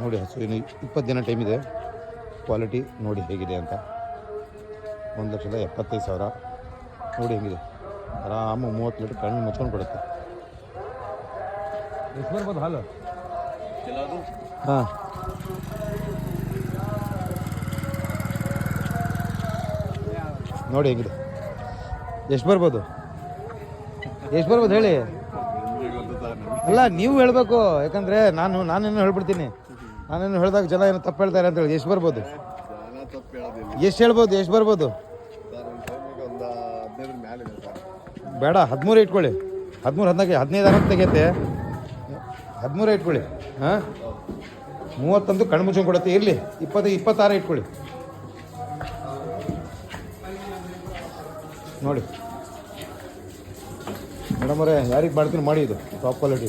ನೋಡಿ ಹಸು ಇನ್ನು 20 ದಿನ ಟೈಮ್ ಇದೆ. ಕ್ವಾಲಿಟಿ ನೋಡಿ ಹೇಗಿದೆ ಅಂತ. 1,75,000 ನೋಡಿ ಹೆಂಗಿದೆ. ಆರಾಮ 30 ಲೀಟ್ರ್ ಕಣ್ಣು ಮುಚ್ಕೊಂಡು ಕೊಡುತ್ತೆ. ಎಷ್ಟು ಬರ್ಬೋದು ಹಾಲು? ಹಾಂ, ನೋಡಿ ಹೆಂಗಿದೆ. ಎಷ್ಟು ಬರ್ಬೋದು ಹೇಳಿ. ಅಲ್ಲ, ನೀವು ಹೇಳಬೇಕು. ಯಾಕಂದರೆ ನಾನೇನು ಹೇಳ್ಬಿಡ್ತೀನಿ. ನಾನೇನು ಹೇಳಿದಾಗ ಜನ ಏನೋ ತಪ್ಪು ಹೇಳ್ತಾರೆ ಅಂತ ಹೇಳಿ. ಎಷ್ಟು ಬರ್ಬೋದು? ಎಷ್ಟು ಹೇಳ್ಬೋದು? ಎಷ್ಟು ಬರ್ಬೋದು? ಬೇಡ, 13 ಇಟ್ಕೊಳ್ಳಿ. 13, 14, 15 ಆರಾಮ ತೆಗೆಯುತ್ತೆ. 13 ಇಟ್ಕೊಳ್ಳಿ. ಹಾಂ, 30 ಕಣ್ಣು ಮುಚ್ಚಂಗೆ ಕೊಡುತ್ತೆ. ಇರಲಿ, 20, 26 ಇಟ್ಕೊಳ್ಳಿ. ನೋಡಿ ಮೇಡಮ್ ಅವರೇ, ಯಾರಿಗೆ ಮಾಡ್ತೀನಿ ಮಾಡಿ. ಇದು ಟಾಪ್ ಕ್ವಾಲಿಟಿ.